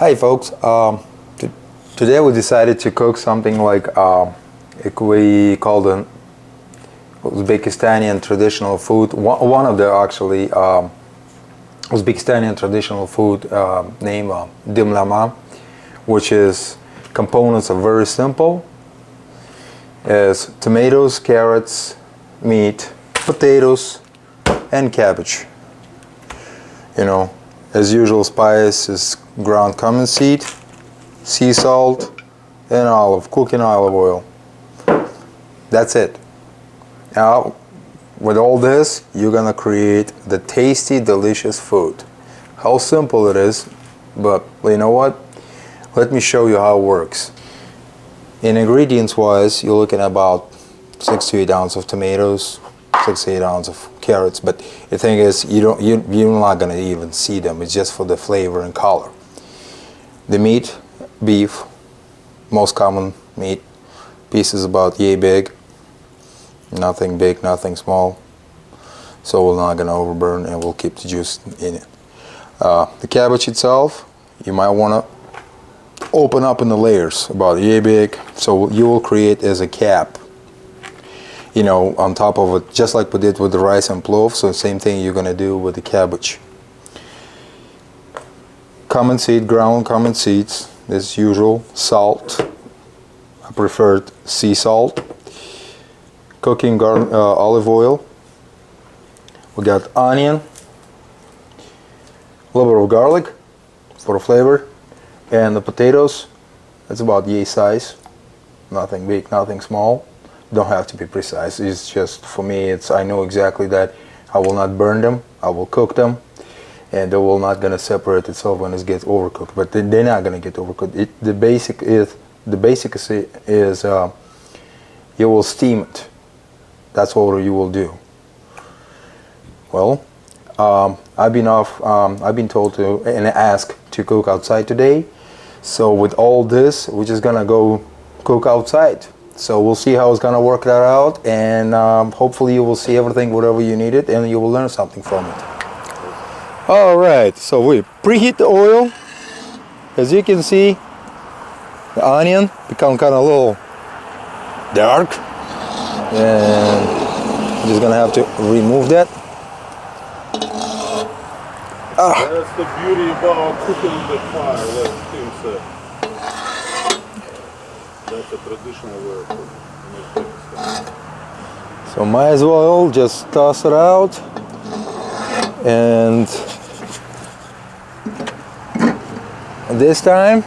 Hi folks, today we decided to cook something like we call the Uzbekistanian traditional food. One of the actually Uzbekistanian traditional food named Dymlyama, which is components are very simple. Is tomatoes, carrots, meat, potatoes, and cabbage. You know, as usual, spice is ground cumin seed, sea salt, and cooking olive oil. That's it. Now, with all this, you're gonna create the tasty, delicious food. How simple it is, but you know what? Let me show you how it works. In ingredients wise, you're looking at about 6 to 8 ounces of tomatoes, 6 to 8 ounces of carrots, but the thing is, you're not gonna even see them. It's just for the flavor and color. The meat, beef, most common meat, pieces about yay big, nothing big, nothing small, so we're not gonna overburn and we'll keep the juice in it. The cabbage itself, you might wanna open up in the layers about yay big, so you will create as a cap, you know, on top of it, just like we did with the rice and plov. So same thing you're gonna do with the cabbage. Cumin seed, ground cumin seeds as usual. Salt, I preferred sea salt. Cooking olive oil. We got onion, a little bit of garlic for the flavor, and the potatoes. That's about yay size, nothing big, nothing small. Don't have to be precise. It's just, for me, I know exactly that I will not burn them. I will cook them, and they will not gonna separate itself when it gets overcooked. But they're not gonna get overcooked. The basic is you will steam it. That's what you will do. Well, I've been told to and asked to cook outside today. So with all this, we're just gonna go cook outside. So we'll see how it's gonna work that out, and hopefully you will see everything, whatever you need it, and you will learn something from it. All right, so we preheat the oil. As you can see, the onion become kind of a little dark, and I'm just gonna have to remove that. That's the beauty about cooking the fire, like Tim said. That's a traditional way of cooking. So might as well just toss it out, and this time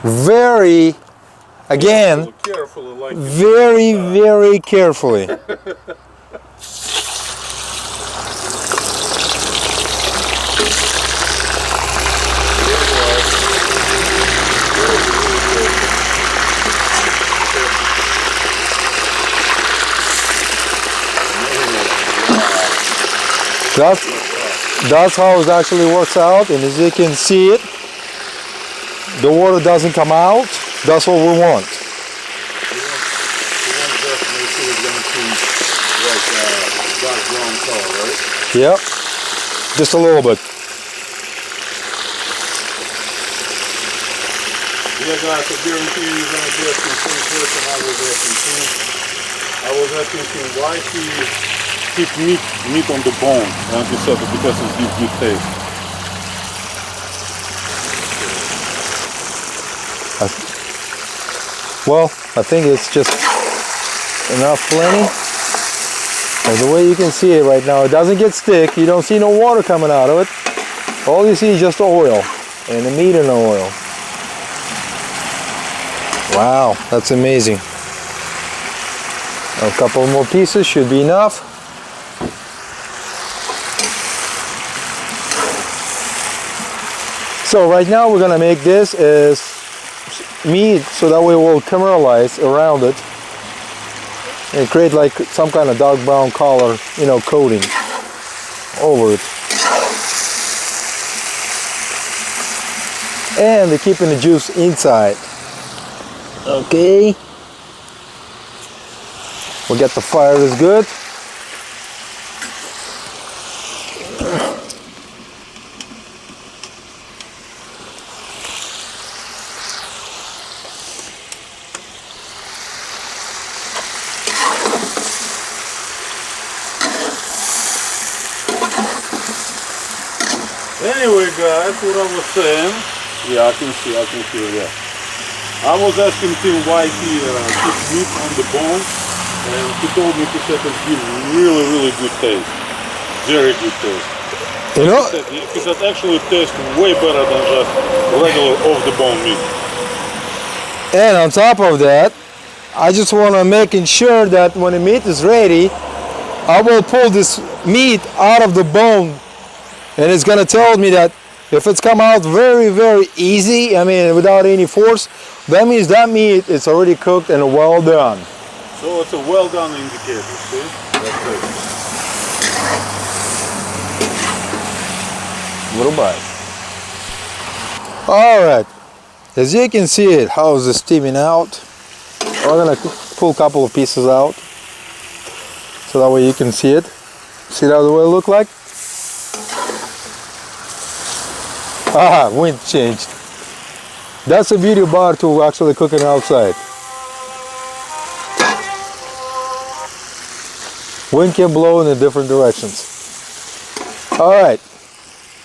very carefully. That's how it actually works out, and as you can see it, the water doesn't come out. That's what we want. Dark brown color, right? Yep, just a little bit. Yeah, guys, I guarantee you're going to be asking the same question I was asking him. I was asking him why he keep meat on the bone, and he said because it gives good taste. Well, I think it's just enough, plenty. And the way you can see it right now, it doesn't get thick. You don't see no water coming out of it. All you see is just the oil and the meat in the oil. Wow, that's amazing. A couple more pieces should be enough. So right now we're gonna make this as meat, so that way we'll caramelize around it and create like some kind of dark brown color, you know, coating over it. And they're keeping the juice inside. Okay. We'll get the fire is good. Anyway, guys, what I was saying, yeah, I can see, yeah. I was asking him why he keeps meat on the bone, and he told me, he said it gives really, really good taste. Very good taste. You know, He said actually tastes way better than just regular off-the-bone meat. and on top of that, I just want to making sure that when the meat is ready, I will pull this meat out of the bone, and it's gonna tell me that if it's come out very, very easy, I mean without any force, that means that meat is already cooked and well done. So it's a well done indicator, see? That's it. Little bite. All right, as you can see it, how's it steaming out? We're gonna pull a couple of pieces out, so that way you can see it. See that the way it look like? Ah, wind changed. That's the beauty about to actually cooking outside. Wind can blow in the different directions. All right,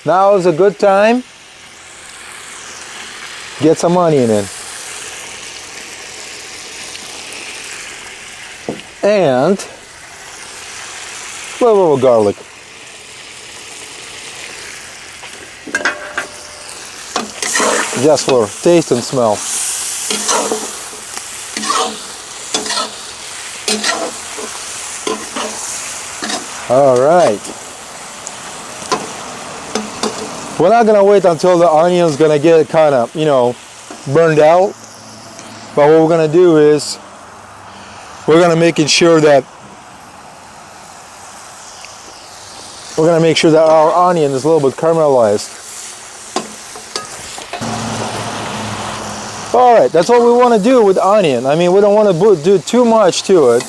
now is a good time. Get some onion in. And a little bit of garlic. Just for taste and smell. All right. We're not gonna wait until the onion's gonna get kind of, burned out. But what we're gonna do is we're gonna make sure that our onion is a little bit caramelized. All right, that's what we want to do with onion. I mean, we don't want to do too much to it.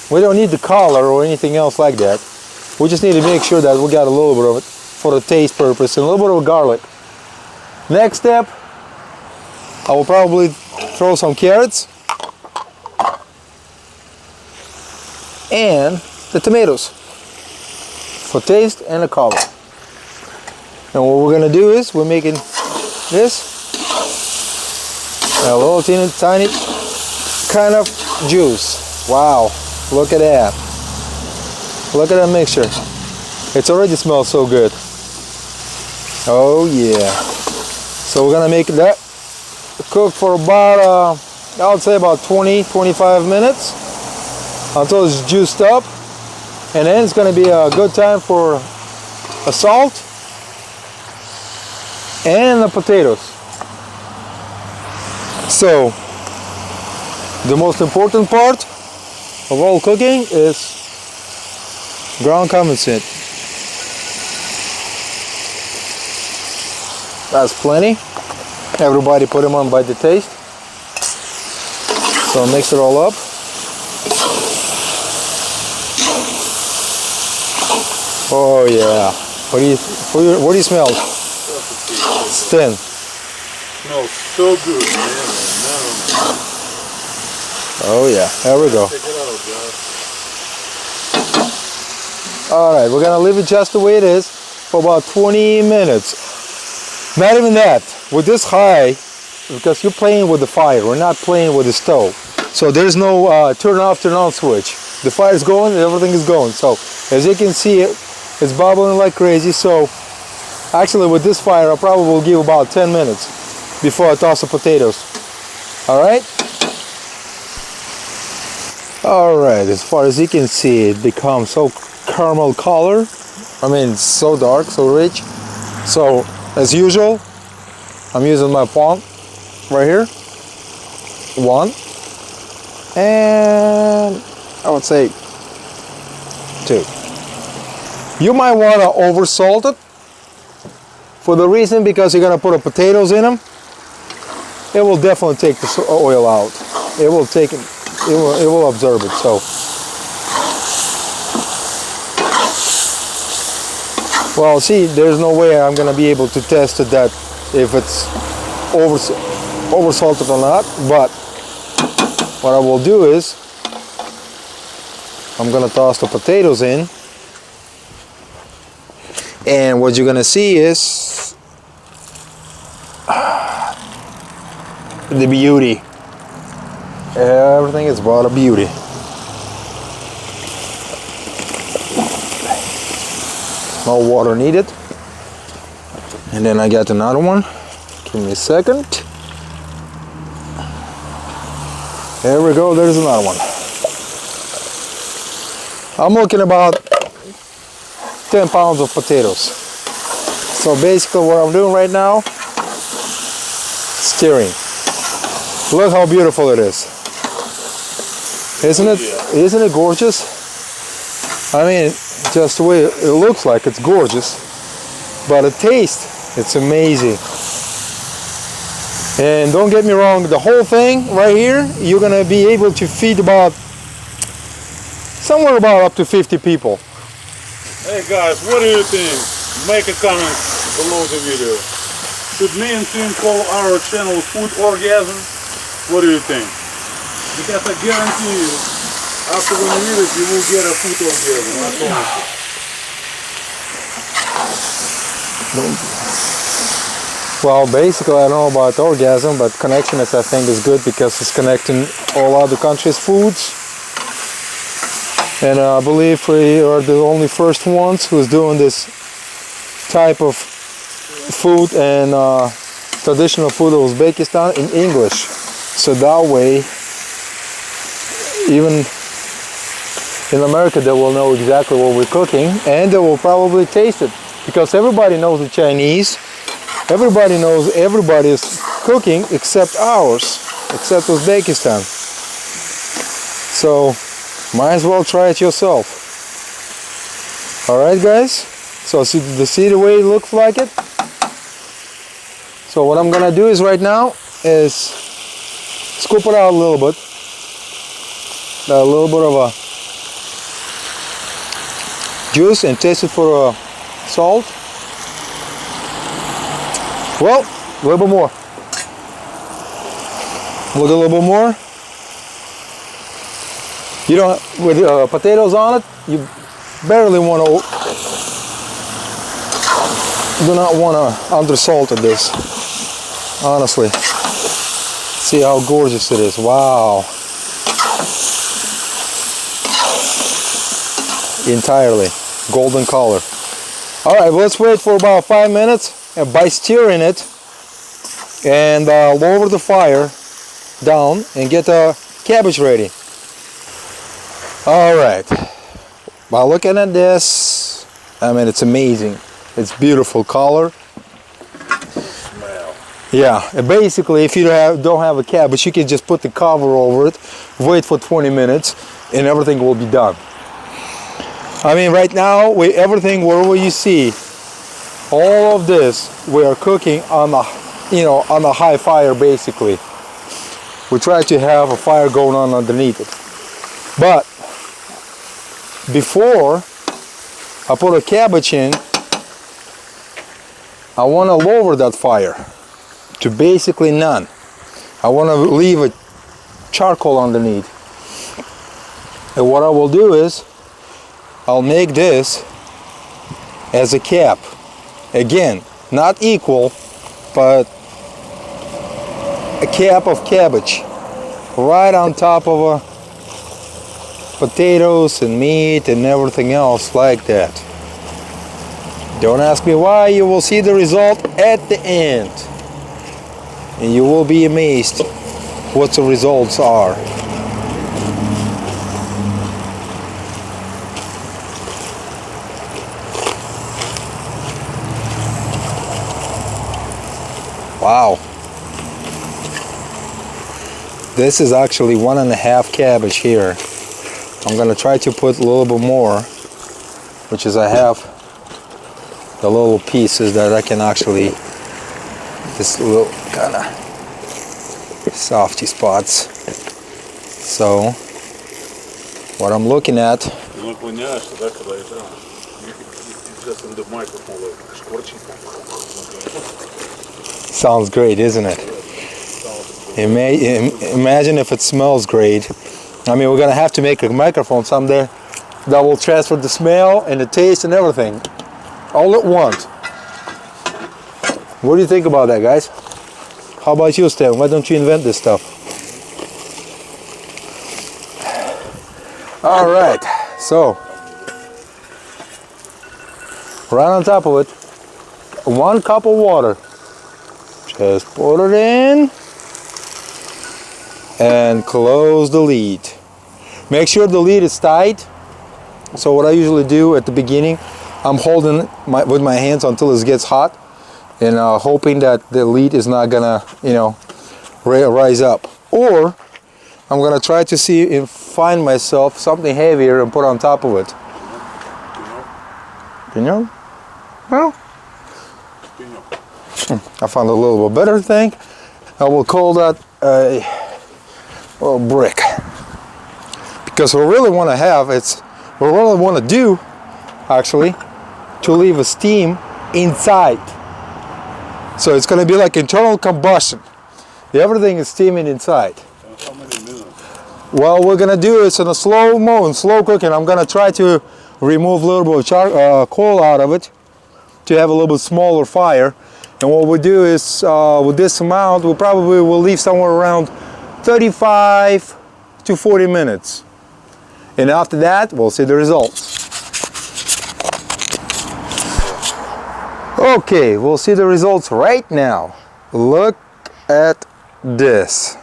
We don't need the color or anything else like that. We just need to make sure that we got a little bit of it for the taste purpose and a little bit of garlic. Next step, I will probably throw some carrots and the tomatoes for taste and the color. And what we're gonna do is we're making this a little tiny kind of juice. Wow, look at that. Look at that mixture. It's already smells so good. Oh yeah. So we're gonna make that cook for about, I would say about 20-25 minutes until it's juiced up. And then it's gonna be a good time for a salt and the potatoes. So the most important part of all cooking is ground cumin seed. That's plenty. Everybody put them on by the taste. So mix it all up. Oh yeah. What do you smell? It's thin. Smells so good, man. Oh yeah, there we go. Check it out, guys. Alright, we're gonna leave it just the way it is for about 20 minutes. Not even that. With this high, because you're playing with the fire, we're not playing with the stove. So there's no turn off, turn on switch. The fire is going, everything is going. So as you can see, it's bubbling like crazy. So actually with this fire, I probably will give about 10 minutes before I toss the potatoes. Alright? Alright, as far as you can see, it becomes so caramel color. I mean, it's so dark, so rich. So as usual, I'm using my palm right here. One. And I would say 2. You might want to over salt it for the reason because you're going to put the potatoes in them. It will definitely take the oil out. It will take it. It will absorb it. So, well, see, there's no way I'm going to be able to test it that if it's over salted or not. But what I will do is I'm going to toss the potatoes in. And what you're gonna see is the beauty. Everything is about a beauty. No water needed. And then I got another one. Give me a second. There we go, there's another one. I'm looking about 10 pounds of potatoes. So basically what I'm doing right now, stirring. Look how beautiful it is. Isn't it gorgeous? I mean, just the way it looks like, it's gorgeous. But the taste, it's amazing. And don't get me wrong, the whole thing right here, you're gonna be able to feed about somewhere about up to 50 people. Hey guys, what do you think? Make a comment below the video. Should me and Tim call our channel Food Orgasm? What do you think? Because I guarantee you, after when you eat it, you will get a food orgasm. I promise you. Well, basically, I don't know about orgasm, but connectedness I think is good because it's connecting all other countries' foods. And I believe we are the only first ones who's doing this type of food and traditional food of Uzbekistan in English. So that way, even in America, they will know exactly what we're cooking, and they will probably taste it because everybody knows the Chinese. Everybody knows everybody's cooking except ours, except Uzbekistan. So might as well try it yourself. Alright guys, so see the way it looks like it? So what I'm gonna do is right now is scoop it out a little bit. A little bit of a juice and taste it for salt. Well, a little bit more. Look a little bit more. You don't, with potatoes on it, you barely want to, do not want to undersalt this. Honestly. See how gorgeous it is. Wow. Entirely golden color. All right, let's wait for about 5 minutes. And by stirring it and lower the fire down and get the cabbage ready. All right, by looking at this, I mean, it's amazing. It's beautiful color. Smell. Yeah, and basically if you don't have a cabbage, you can just put the cover over it, wait for 20 minutes, and everything will be done. I mean, right now, everything, wherever you see, all of this we are cooking on the, on the high fire basically. We try to have a fire going on underneath it. But before I put a cabbage in, I want to lower that fire to basically none. I want to leave a charcoal underneath. And what I will do is I'll make this as a cap. Again, not equal, but a cap of cabbage right on top of potatoes and meat and everything else like that. Don't ask me why, you will see the result at the end. And you will be amazed what the results are. Wow. This is actually 1.5 cabbage here. I'm gonna try to put a little bit more, which is I have the little pieces that I can actually, this little kind of softy spots. So what I'm looking at, sounds great, isn't it? Imagine if it smells great. I mean, we're gonna have to make a microphone someday that will transfer the smell and the taste and everything all at once. What do you think about that, guys? How about you, Stan? Why don't you invent this stuff? All right, so right on top of it, 1 cup of water. Just put it in and close the lid. Make sure the lid is tight. So what I usually do at the beginning, I'm holding it with my hands until it gets hot, and hoping that the lid is not gonna, you know, rise up. Or I'm gonna try to see if find myself something heavier and put on top of it. Piñón? Well, I found a little bit better thing. I will call that a little brick. Because what we really want to have, what we really want to do, actually, to leave a steam inside. So it's going to be like internal combustion. Everything is steaming inside. How many minutes? Well, we're going to do is in a slow cooking. I'm going to try to remove a little bit of coal out of it to have a little bit smaller fire. And what we do is, with this amount, we probably will leave somewhere around 35 to 40 minutes. And after that, we'll see the results. Okay, we'll see the results right now. Look at this.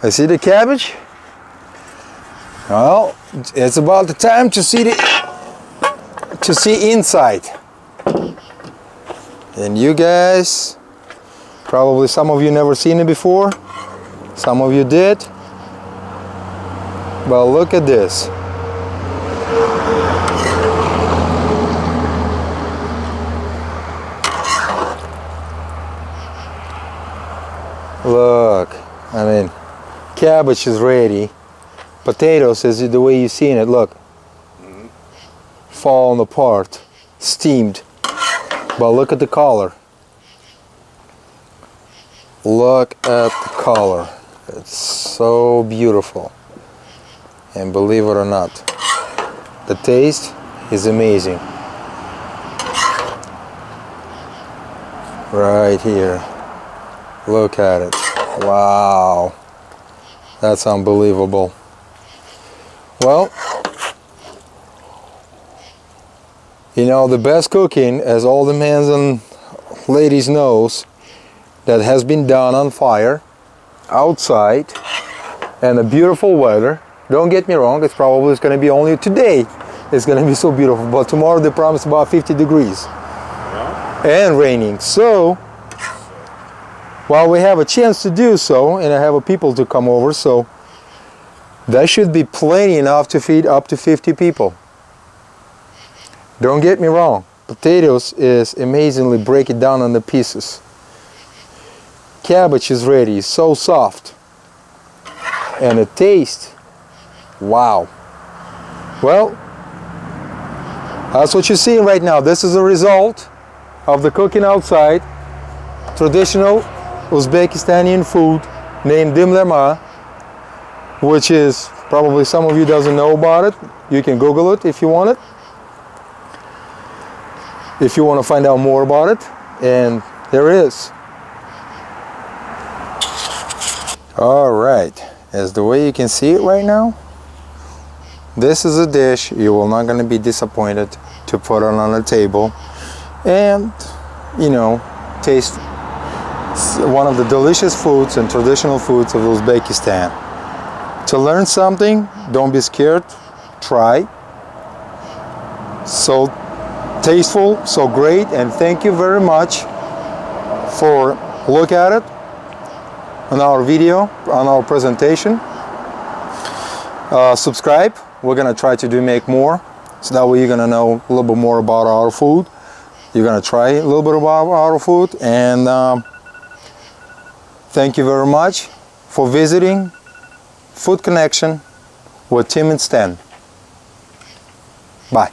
I see the cabbage. Well, it's about the time to see inside. And you guys, probably some of you never seen it before, some of you did, but look at this. Look, I mean, cabbage is ready, potatoes is the way you've seen it, look, falling apart, steamed. But look at the color. Look at the color. It's so beautiful. And believe it or not, the taste is amazing. Right here. Look at it. Wow. That's unbelievable. Well, you know, the best cooking, as all the men and ladies knows, that has been done on fire, outside, and a beautiful weather. Don't get me wrong, it's going to be only today. It's going to be so beautiful, but tomorrow they promise about 50 degrees. Yeah. And raining. So, while we have a chance to do so, and I have people to come over, so that should be plenty enough to feed up to 50 people. Don't get me wrong, potatoes is amazingly break it down into pieces. Cabbage is ready, it's so soft. And the taste, wow. Well, that's what you're seeing right now. This is a result of the cooking outside. Traditional Uzbekistani food named Dymlyama, which is probably some of you doesn't know about it. You can Google it if you want it. If you want to find out more about it, and there it is. All right, as the way you can see it right now, this is a dish you will not going to be disappointed to put it on a table and, you know, taste one of the delicious foods and traditional foods of Uzbekistan. To learn something, don't be scared, try. So tasteful, so great, and thank you very much for look at it on our video, on our presentation. Subscribe. We're gonna try to make more, so that way you're gonna know a little bit more about our food. You're gonna try a little bit about our food, and thank you very much for visiting Food Connection with Tim and Stan. Bye.